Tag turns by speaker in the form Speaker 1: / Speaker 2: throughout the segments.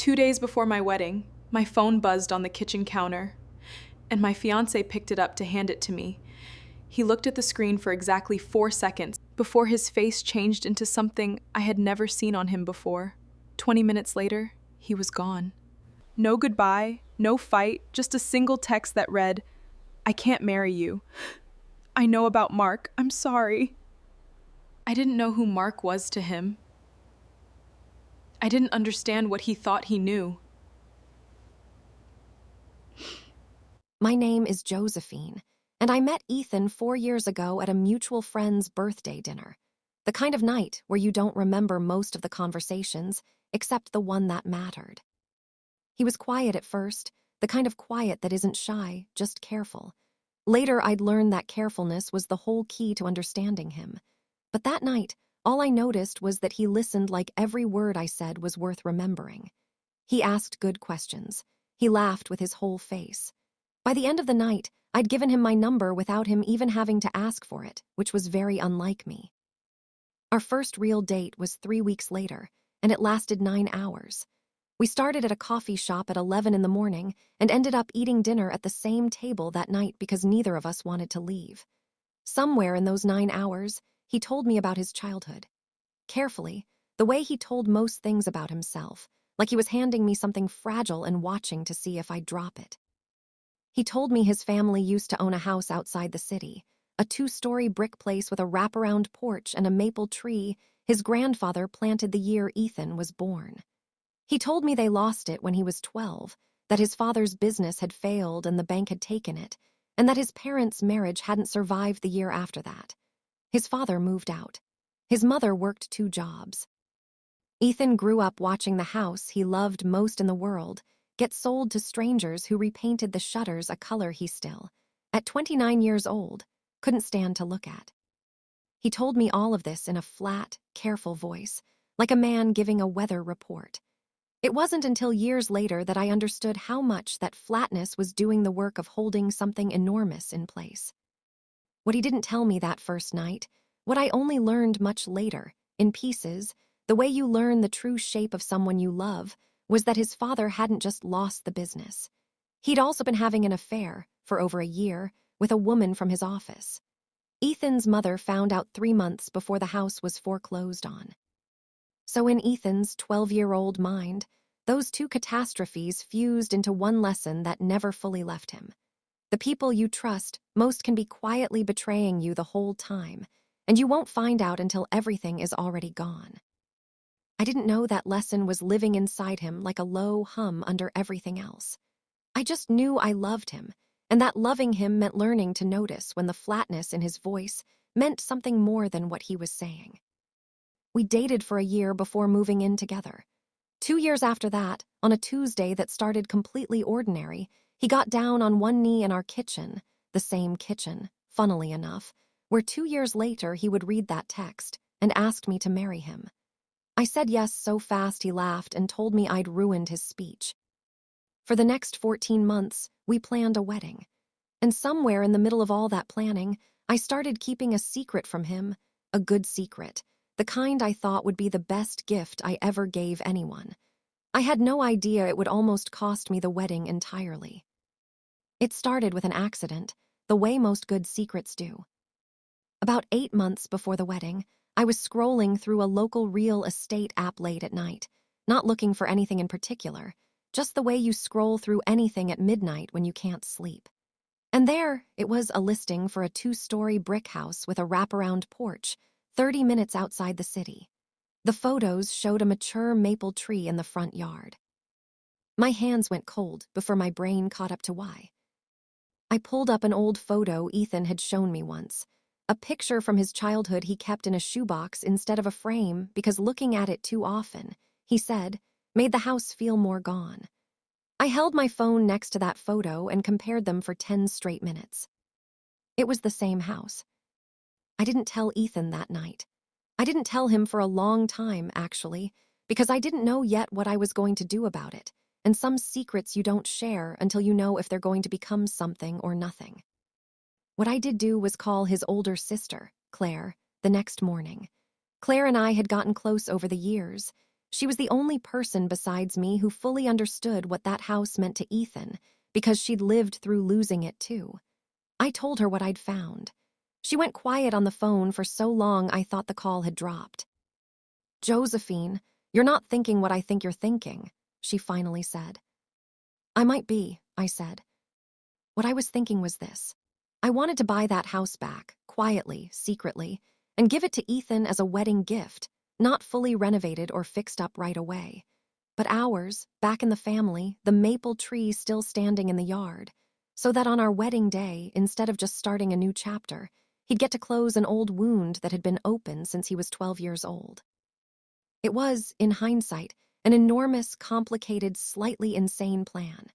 Speaker 1: 2 days before my wedding, my phone buzzed on the kitchen counter, and my fiancé picked it up to hand it to me. He looked at the screen for exactly 4 seconds before his face changed into something I had never seen on him before. 20 minutes later, he was gone. No goodbye, no fight, just a single text that read, "I can't marry you. I know about Mark. I'm sorry." I didn't know who Mark was to him. I didn't understand what he thought he knew.
Speaker 2: My name is Josephine, and I met Ethan 4 years ago at a mutual friend's birthday dinner. The kind of night where you don't remember most of the conversations, except the one that mattered. He was quiet at first, the kind of quiet that isn't shy, just careful. Later, I'd learned that carefulness was the whole key to understanding him. But that night, all I noticed was that he listened like every word I said was worth remembering. He asked good questions. He laughed with his whole face. By the end of the night, I'd given him my number without him even having to ask for it, which was very unlike me. Our first real date was 3 weeks later, and it lasted 9 hours. We started at a coffee shop at 11 in the morning and ended up eating dinner at the same table that night because neither of us wanted to leave. Somewhere in those 9 hours, he told me about his childhood. Carefully, the way he told most things about himself, like he was handing me something fragile and watching to see if I'd drop it. He told me his family used to own a house outside the city, a 2-story brick place with a wraparound porch and a maple tree his grandfather planted the year Ethan was born. He told me they lost it when he was 12, that his father's business had failed and the bank had taken it, and that his parents' marriage hadn't survived the year after that. His father moved out. His mother worked 2 jobs. Ethan grew up watching the house he loved most in the world get sold to strangers who repainted the shutters a color he still, at 29 years old, couldn't stand to look at. He told me all of this in a flat, careful voice, like a man giving a weather report. It wasn't until years later that I understood how much that flatness was doing the work of holding something enormous in place. What he didn't tell me that first night, what I only learned much later, in pieces, the way you learn the true shape of someone you love, was that his father hadn't just lost the business. He'd also been having an affair, for over a year, with a woman from his office. Ethan's mother found out 3 months before the house was foreclosed on. So in Ethan's 12-year-old mind, those 2 catastrophes fused into one lesson that never fully left him. The people you trust most can be quietly betraying you the whole time, and you won't find out until everything is already gone. I didn't know that lesson was living inside him like a low hum under everything else. I just knew I loved him, and that loving him meant learning to notice when the flatness in his voice meant something more than what he was saying. We dated for a year before moving in together. 2 years after that, on a Tuesday that started completely ordinary, he got down on one knee in our kitchen, the same kitchen, funnily enough, where 2 years later he would read that text and asked me to marry him. I said yes so fast he laughed and told me I'd ruined his speech. For the next 14 months, we planned a wedding. And somewhere in the middle of all that planning, I started keeping a secret from him, a good secret, the kind I thought would be the best gift I ever gave anyone. I had no idea it would almost cost me the wedding entirely. It started with an accident, the way most good secrets do. About 8 months before the wedding, I was scrolling through a local real estate app late at night, not looking for anything in particular, just the way you scroll through anything at midnight when you can't sleep. And there, it was a listing for a 2-story brick house with a wraparound porch, 30 minutes outside the city. The photos showed a mature maple tree in the front yard. My hands went cold before my brain caught up to why. I pulled up an old photo Ethan had shown me once, a picture from his childhood he kept in a shoebox instead of a frame because looking at it too often, he said, made the house feel more gone. I held my phone next to that photo and compared them for 10 straight minutes. It was the same house. I didn't tell Ethan that night. I didn't tell him for a long time, actually, because I didn't know yet what I was going to do about it, and some secrets you don't share until you know if they're going to become something or nothing. What I did do was call his older sister, Claire, the next morning. Claire and I had gotten close over the years. She was the only person besides me who fully understood what that house meant to Ethan, because she'd lived through losing it too. I told her what I'd found. She went quiet on the phone for so long I thought the call had dropped. "Josephine, you're not thinking what I think you're thinking," she finally said. "I might be," I said. What I was thinking was this. I wanted to buy that house back, quietly, secretly, and give it to Ethan as a wedding gift, not fully renovated or fixed up right away. But ours, back in the family, the maple tree still standing in the yard, so that on our wedding day, instead of just starting a new chapter, he'd get to close an old wound that had been open since he was 12 years old. It was, in hindsight, an enormous, complicated, slightly insane plan.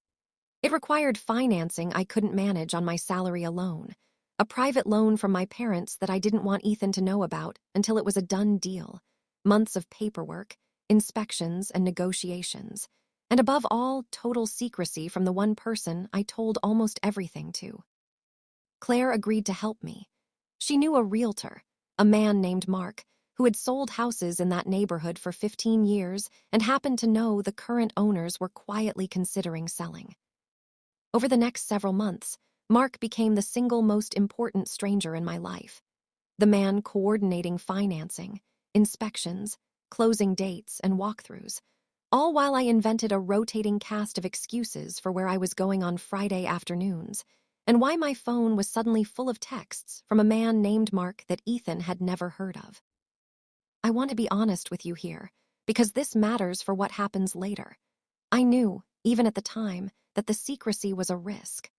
Speaker 2: It required financing I couldn't manage on my salary alone, a private loan from my parents that I didn't want Ethan to know about until it was a done deal, months of paperwork, inspections, and negotiations, and above all, total secrecy from the one person I told almost everything to. Claire agreed to help me. She knew a realtor, a man named Mark, who had sold houses in that neighborhood for 15 years and happened to know the current owners were quietly considering selling. Over the next several months, Mark became the single most important stranger in my life. The man coordinating financing, inspections, closing dates, and walkthroughs, all while I invented a rotating cast of excuses for where I was going on Friday afternoons, and why my phone was suddenly full of texts from a man named Mark that Ethan had never heard of. I want to be honest with you here, because this matters for what happens later. I knew, even at the time, that the secrecy was a risk.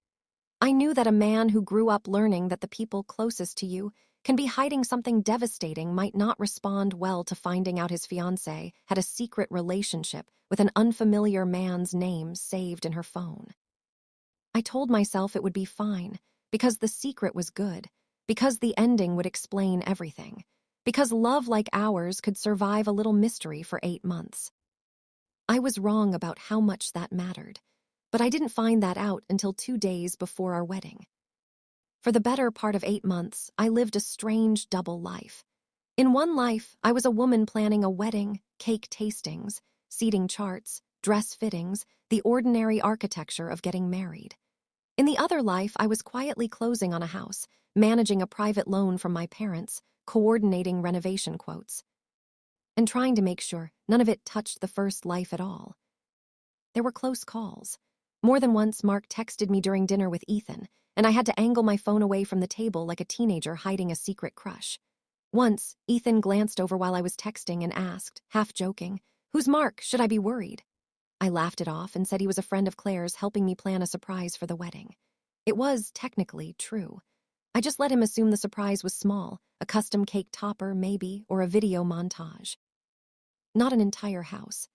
Speaker 2: I knew that a man who grew up learning that the people closest to you can be hiding something devastating might not respond well to finding out his fiancé had a secret relationship with an unfamiliar man's name saved in her phone. I told myself it would be fine, because the secret was good, because the ending would explain everything, because love like ours could survive a little mystery for 8 months. I was wrong about how much that mattered, but I didn't find that out until 2 days before our wedding. For the better part of 8 months, I lived a strange double life. In one life, I was a woman planning a wedding, cake tastings, seating charts, dress fittings, the ordinary architecture of getting married. In the other life, I was quietly closing on a house, managing a private loan from my parents, coordinating renovation quotes, and trying to make sure none of it touched the first life at all. There were close calls. More than once, Mark texted me during dinner with Ethan, and I had to angle my phone away from the table like a teenager hiding a secret crush. Once, Ethan glanced over while I was texting and asked, half joking, "Who's Mark? Should I be worried?" I laughed it off and said he was a friend of Claire's helping me plan a surprise for the wedding. It was, technically, true. I just let him assume the surprise was small, a custom cake topper, maybe, or a video montage. Not an entire house.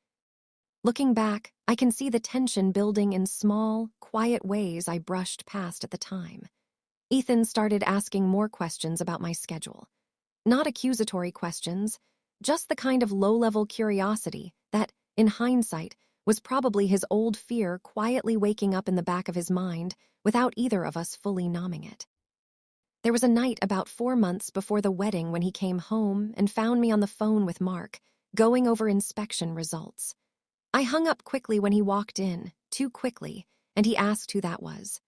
Speaker 2: Looking back, I can see the tension building in small, quiet ways I brushed past at the time. Ethan started asking more questions about my schedule. Not accusatory questions, just the kind of low-level curiosity that, in hindsight, was probably his old fear quietly waking up in the back of his mind without either of us fully nomming it. There was a night about 4 months before the wedding when he came home and found me on the phone with Mark, going over inspection results. I hung up quickly when he walked in, too quickly, and he asked who that was.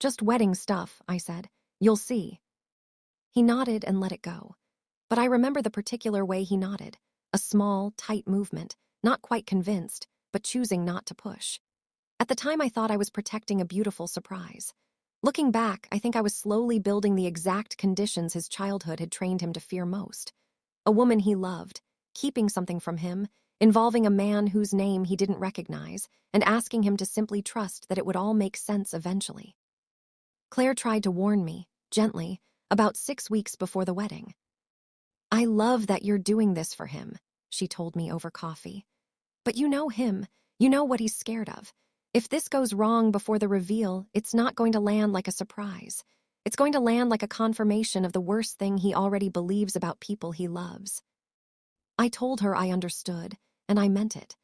Speaker 2: "Just wedding stuff," I said. "You'll see." He nodded and let it go. But I remember the particular way he nodded, a small, tight movement, not quite convinced, but choosing not to push. At the time I thought I was protecting a beautiful surprise. Looking back, I think I was slowly building the exact conditions his childhood had trained him to fear most. A woman he loved, keeping something from him, involving a man whose name he didn't recognize, and asking him to simply trust that it would all make sense eventually. Claire tried to warn me, gently, about 6 weeks before the wedding. "I love that you're doing this for him," she told me over coffee. "But you know him. You know what he's scared of. If this goes wrong before the reveal, it's not going to land like a surprise. It's going to land like a confirmation of the worst thing he already believes about people he loves." I told her I understood, and I meant it.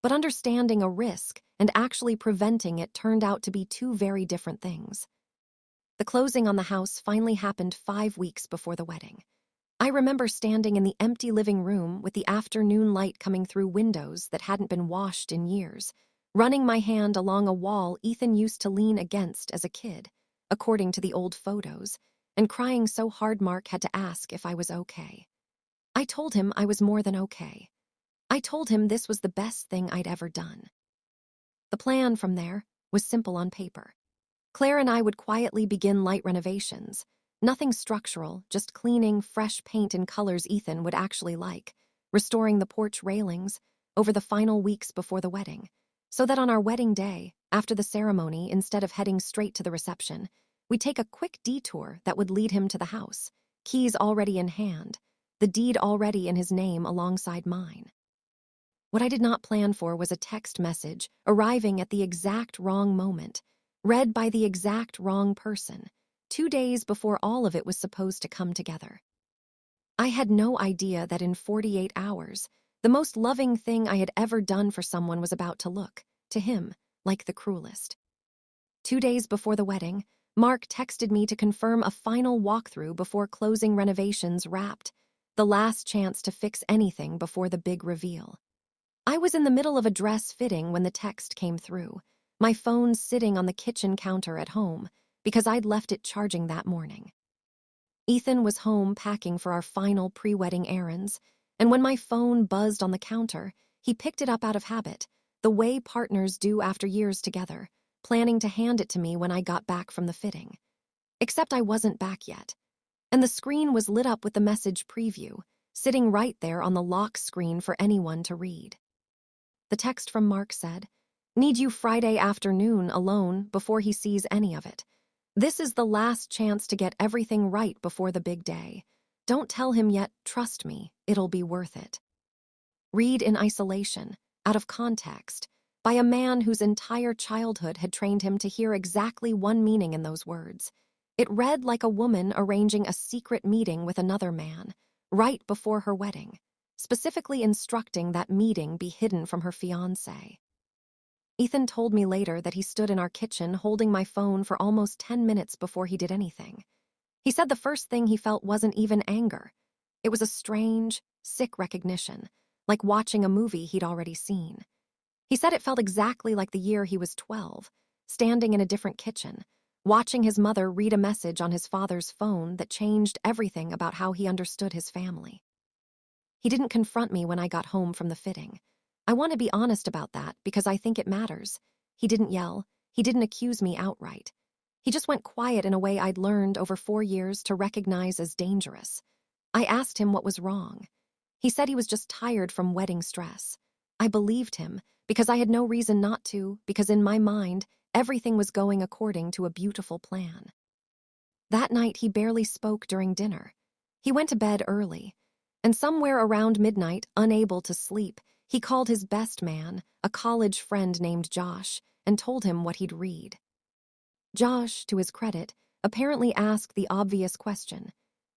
Speaker 2: But understanding a risk and actually preventing it turned out to be two very different things. The closing on the house finally happened 5 weeks before the wedding. I remember standing in the empty living room with the afternoon light coming through windows that hadn't been washed in years, running my hand along a wall Ethan used to lean against as a kid, according to the old photos, and crying so hard Mark had to ask if I was okay. I told him I was more than okay. I told him this was the best thing I'd ever done. The plan from there was simple on paper. Claire and I would quietly begin light renovations. Nothing structural, just cleaning fresh paint in colors Ethan would actually like, restoring the porch railings over the final weeks before the wedding, so that on our wedding day, after the ceremony, instead of heading straight to the reception, we'd take a quick detour that would lead him to the house, keys already in hand, the deed already in his name alongside mine. What I did not plan for was a text message arriving at the exact wrong moment, read by the exact wrong person, 2 days before all of it was supposed to come together. I had no idea that in 48 hours, the most loving thing I had ever done for someone was about to look, to him, like the cruelest. 2 days before the wedding, Mark texted me to confirm a final walkthrough before closing renovations wrapped, the last chance to fix anything before the big reveal. I was in the middle of a dress fitting when the text came through, my phone sitting on the kitchen counter at home because I'd left it charging that morning. Ethan was home packing for our final pre-wedding errands, and when my phone buzzed on the counter, he picked it up out of habit, the way partners do after years together, planning to hand it to me when I got back from the fitting. Except I wasn't back yet, and the screen was lit up with the message preview, sitting right there on the lock screen for anyone to read. The text from Mark said, "Need you Friday afternoon alone before he sees any of it. This is the last chance to get everything right before the big day. Don't tell him yet, trust me, it'll be worth it." Read in isolation, out of context, by a man whose entire childhood had trained him to hear exactly one meaning in those words. It read like a woman arranging a secret meeting with another man, right before her wedding, specifically instructing that meeting be hidden from her fiancé. Ethan told me later that he stood in our kitchen holding my phone for almost 10 minutes before he did anything. He said the first thing he felt wasn't even anger. It was a strange, sick recognition, like watching a movie he'd already seen. He said it felt exactly like the year he was 12, standing in a different kitchen, watching his mother read a message on his father's phone that changed everything about how he understood his family. He didn't confront me when I got home from the fitting. I want to be honest about that because I think it matters. He didn't yell. He didn't accuse me outright. He just went quiet in a way I'd learned over 4 years to recognize as dangerous. I asked him what was wrong. He said he was just tired from wedding stress. I believed him because I had no reason not to, because in my mind, everything was going according to a beautiful plan. That night, he barely spoke during dinner. He went to bed early, and somewhere around midnight, unable to sleep, he called his best man, a college friend named Josh, and told him what he'd read. Josh, to his credit, apparently asked the obvious question.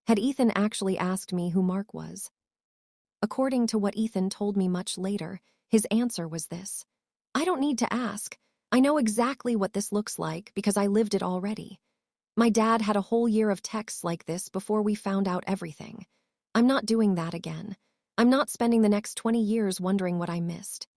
Speaker 2: Had Ethan actually asked me who Mark was? According to what Ethan told me much later, his answer was this: "I don't need to ask. I know exactly what this looks like because I lived it already. My dad had a whole year of texts like this before we found out everything. I'm not doing that again. I'm not spending the next 20 years wondering what I missed."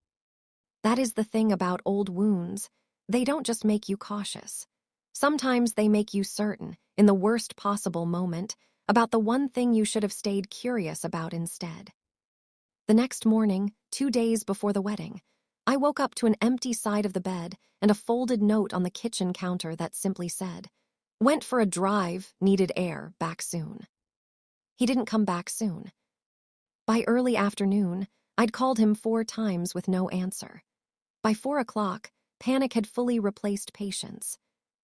Speaker 2: That is the thing about old wounds. They don't just make you cautious. Sometimes they make you certain, in the worst possible moment, about the one thing you should have stayed curious about instead. The next morning, 2 days before the wedding, I woke up to an empty side of the bed and a folded note on the kitchen counter that simply said, "Went for a drive, needed air, back soon." He didn't come back soon. By early afternoon, I'd called him 4 times with no answer. By 4 o'clock, panic had fully replaced patience.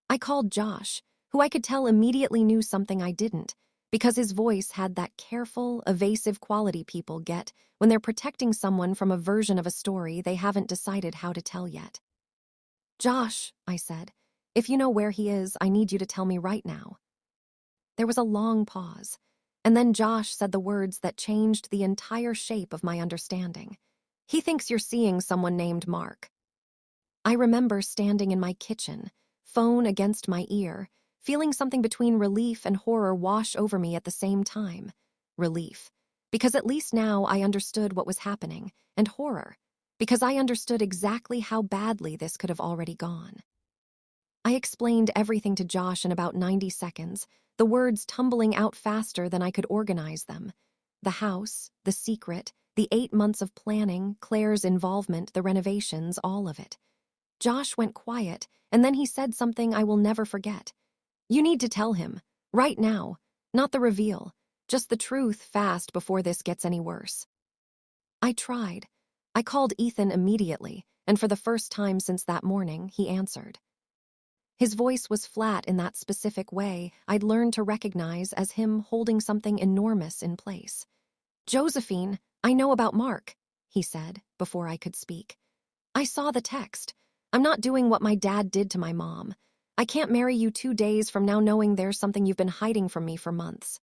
Speaker 2: I called Josh, who I could tell immediately knew something I didn't, because his voice had that careful, evasive quality people get when they're protecting someone from a version of a story they haven't decided how to tell yet. "Josh," I said, "if you know where he is, I need you to tell me right now." There was a long pause, and then Josh said the words that changed the entire shape of my understanding. "He thinks you're seeing someone named Mark." I remember standing in my kitchen, phone against my ear, feeling something between relief and horror wash over me at the same time. relief, because at least now I understood what was happening, and horror, because I understood exactly how badly this could have already gone. I explained everything to Josh in about 90 seconds, the words tumbling out faster than I could organize them. The house, the secret, the 8 months of planning, Claire's involvement, the renovations, all of it. Josh went quiet, and then he said something I will never forget. "You need to tell him, right now, not the reveal, just the truth fast before this gets any worse." I tried. I called Ethan immediately, and for the first time since that morning, he answered. His voice was flat in that specific way I'd learned to recognize as him holding something enormous in place. "Josephine, I know about Mark," he said, before I could speak. "I saw the text. I'm not doing what my dad did to my mom. I can't marry you 2 days from now knowing there's something you've been hiding from me for months."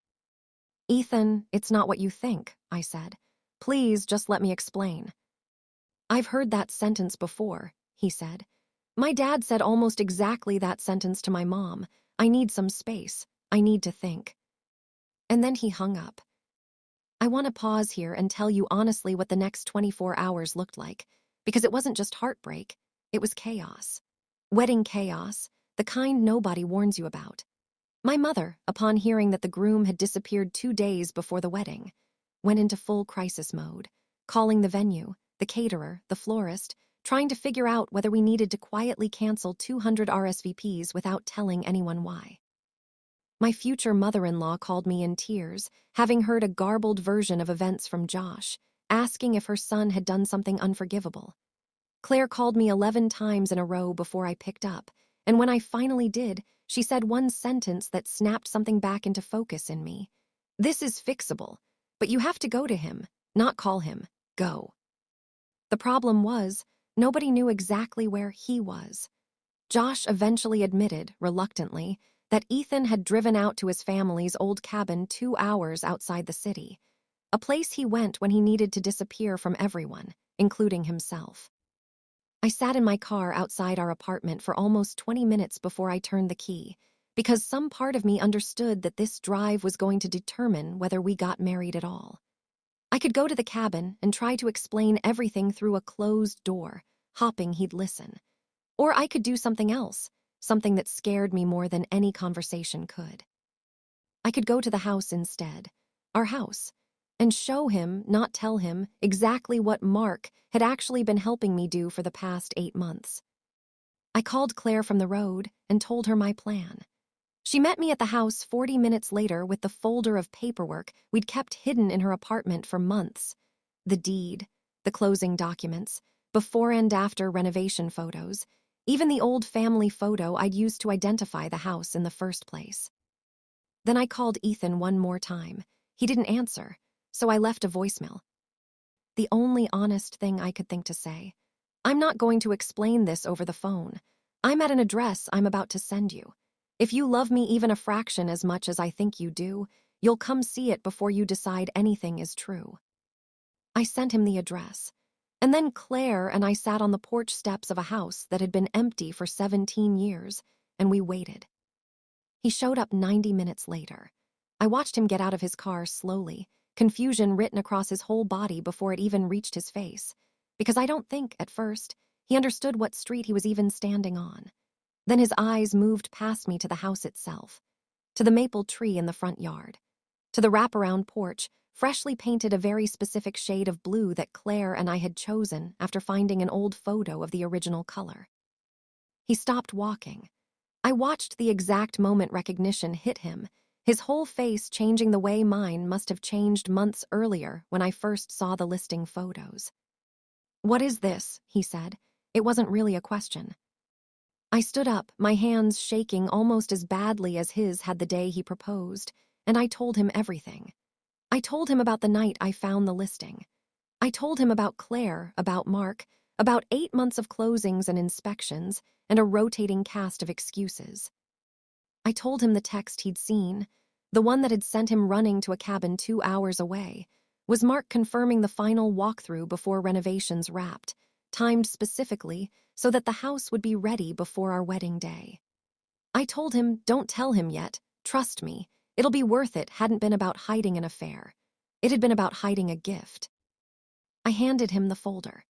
Speaker 2: "Ethan, it's not what you think," I said. "Please just let me explain." "I've heard that sentence before," he said. "My dad said almost exactly that sentence to my mom. I need some space. I need to think." And then he hung up. I want to pause here and tell you honestly what the next 24 hours looked like, because it wasn't just heartbreak, it was chaos. Wedding chaos, the kind nobody warns you about. My mother, upon hearing that the groom had disappeared 2 days before the wedding, went into full crisis mode, calling the venue, the caterer, the florist, trying to figure out whether we needed to quietly cancel 200 RSVPs without telling anyone why. My future mother-in-law called me in tears, having heard a garbled version of events from Josh, asking if her son had done something unforgivable. Claire called me 11 times in a row before I picked up, and when I finally did, she said one sentence that snapped something back into focus in me. "This is fixable, but you have to go to him, not call him. Go." The problem was, nobody knew exactly where he was. Josh eventually admitted, reluctantly, that Ethan had driven out to his family's old cabin 2 hours outside the city, a place he went when he needed to disappear from everyone, including himself. I sat in my car outside our apartment for almost 20 minutes before I turned the key, because some part of me understood that this drive was going to determine whether we got married at all. I could go to the cabin and try to explain everything through a closed door, hoping he'd listen. Or I could do something else, something that scared me more than any conversation could. I could go to the house instead, our house, and show him, not tell him, exactly what Mark had actually been helping me do for the past 8 months. I called Claire from the road and told her my plan. She met me at the house 40 minutes later with the folder of paperwork we'd kept hidden in her apartment for months. The deed, the closing documents, before and after renovation photos, even the old family photo I'd used to identify the house in the first place. Then I called Ethan one more time. He didn't answer, so I left a voicemail. The only honest thing I could think to say. "I'm not going to explain this over the phone. I'm at an address I'm about to send you. If you love me even a fraction as much as I think you do, you'll come see it before you decide anything is true." I sent him the address. And then Claire and I sat on the porch steps of a house that had been empty for 17 years, and we waited. He showed up 90 minutes later. I watched him get out of his car slowly, confusion written across his whole body before it even reached his face, because I don't think, at first, he understood what street he was even standing on. Then his eyes moved past me to the house itself, to the maple tree in the front yard, to the wraparound porch, freshly painted a very specific shade of blue that Claire and I had chosen after finding an old photo of the original color. He stopped walking. I watched the exact moment recognition hit him, his whole face changing the way mine must have changed months earlier when I first saw the listing photos. "What is this?" he said. It wasn't really a question. I stood up, my hands shaking almost as badly as his had the day he proposed, and I told him everything. I told him about the night I found the listing. I told him about Claire, about Mark, about 8 months of closings and inspections, and a rotating cast of excuses. I told him the text he'd seen, the one that had sent him running to a cabin 2 hours away, was Mark confirming the final walkthrough before renovations wrapped, timed specifically so that the house would be ready before our wedding day. I told him, "Don't tell him yet, trust me, It'll be worth it hadn't been about hiding an affair. It had been about hiding a gift. I handed him the folder.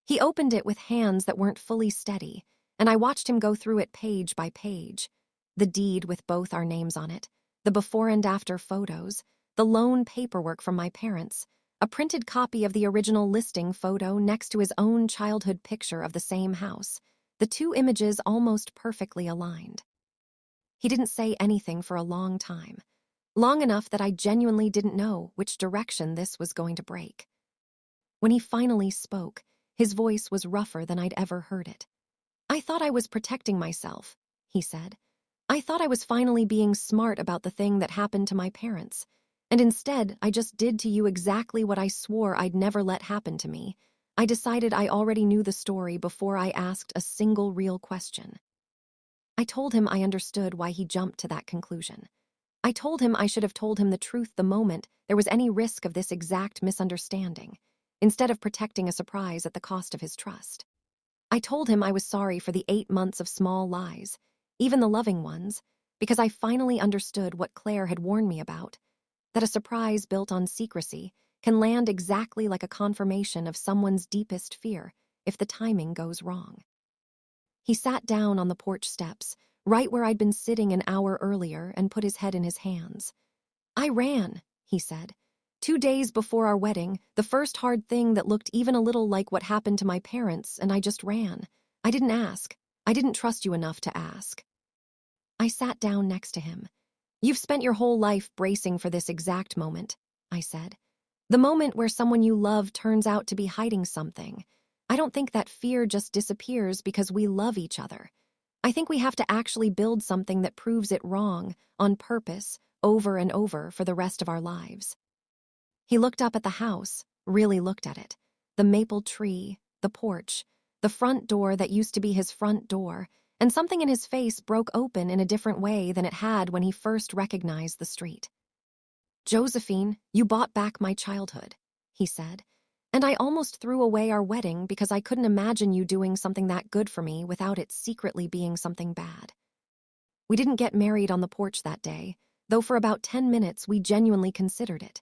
Speaker 2: He opened it with hands that weren't fully steady, and I watched him go through it page by page. The deed with both our names on it, the before and after photos, the loan paperwork from my parents, a printed copy of the original listing photo next to his own childhood picture of the same house, the two images almost perfectly aligned. He didn't say anything for a long time, long enough that I genuinely didn't know which direction this was going to break. When he finally spoke, his voice was rougher than I'd ever heard it. "I thought I was protecting myself," he said. "I thought I was finally being smart about the thing that happened to my parents. And instead, I just did to you exactly what I swore I'd never let happen to me. I decided I already knew the story before I asked a single real question." I told him I understood why he jumped to that conclusion. I told him I should have told him the truth the moment there was any risk of this exact misunderstanding, instead of protecting a surprise at the cost of his trust. I told him I was sorry for the 8 months of small lies, even the loving ones, because I finally understood what Claire had warned me about, that a surprise built on secrecy can land exactly like a confirmation of someone's deepest fear if the timing goes wrong. He sat down on the porch steps, right where I'd been sitting an hour earlier, and put his head in his hands. "I ran," he said. "2 days before our wedding, the first hard thing that looked even a little like what happened to my parents, and I just ran. I didn't ask. I didn't trust you enough to ask." I sat down next to him. "You've spent your whole life bracing for this exact moment," I said. "The moment where someone you love turns out to be hiding something. I don't think that fear just disappears because we love each other. I think we have to actually build something that proves it wrong, on purpose, over and over for the rest of our lives." He looked up at the house, really looked at it. The maple tree, the porch, the front door that used to be his front door, and something in his face broke open in a different way than it had when he first recognized the street. "Josephine, you bought back my childhood," he said, "and I almost threw away our wedding because I couldn't imagine you doing something that good for me without it secretly being something bad." We didn't get married on the porch that day, though for about 10 minutes we genuinely considered it.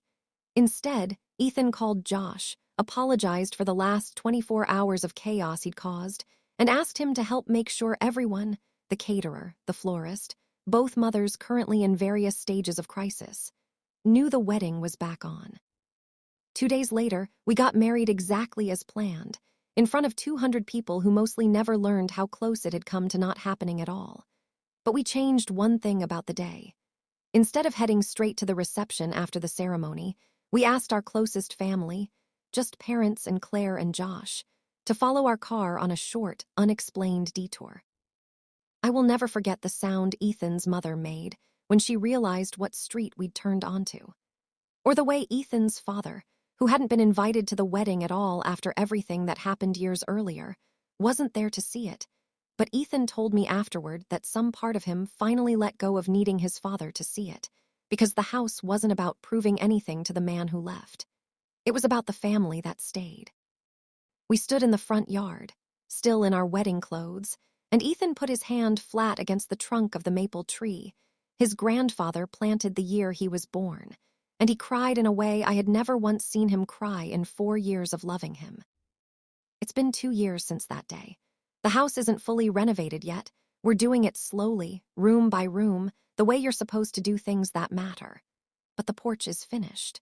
Speaker 2: Instead, Ethan called Josh, apologized for the last 24 hours of chaos he'd caused, and asked him to help make sure everyone, the caterer, the florist, both mothers currently in various stages of crisis, knew the wedding was back on. 2 days later, we got married exactly as planned, in front of 200 people who mostly never learned how close it had come to not happening at all. But we changed one thing about the day. Instead of heading straight to the reception after the ceremony, we asked our closest family, just parents and Claire and Josh, to follow our car on a short, unexplained detour. I will never forget the sound Ethan's mother made when she realized what street we'd turned onto. Or the way Ethan's father, who hadn't been invited to the wedding at all after everything that happened years earlier, wasn't there to see it. But Ethan told me afterward that some part of him finally let go of needing his father to see it, because the house wasn't about proving anything to the man who left. It was about the family that stayed. We stood in the front yard, still in our wedding clothes, and Ethan put his hand flat against the trunk of the maple tree. His grandfather planted the year he was born, and he cried in a way I had never once seen him cry in 4 years of loving him. It's been 2 years since that day. The house isn't fully renovated yet. We're doing it slowly, room by room, the way you're supposed to do things that matter. But the porch is finished.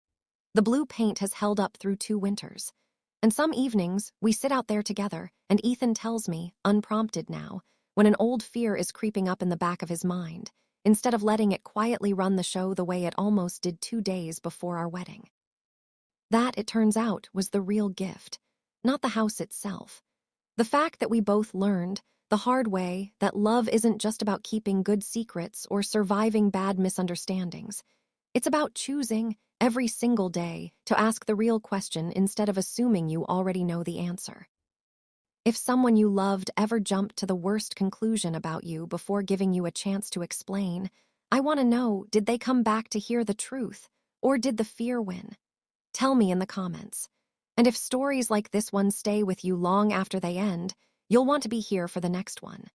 Speaker 2: The blue paint has held up through 2 winters. And some evenings, we sit out there together, and Ethan tells me, unprompted now, when an old fear is creeping up in the back of his mind, instead of letting it quietly run the show the way it almost did 2 days before our wedding. That, it turns out, was the real gift, not the house itself. The fact that we both learned, the hard way, that love isn't just about keeping good secrets or surviving bad misunderstandings. It's about choosing, every single day, to ask the real question instead of assuming you already know the answer. If someone you loved ever jumped to the worst conclusion about you before giving you a chance to explain, I want to know, did they come back to hear the truth, or did the fear win? Tell me in the comments. And if stories like this one stay with you long after they end, you'll want to be here for the next one.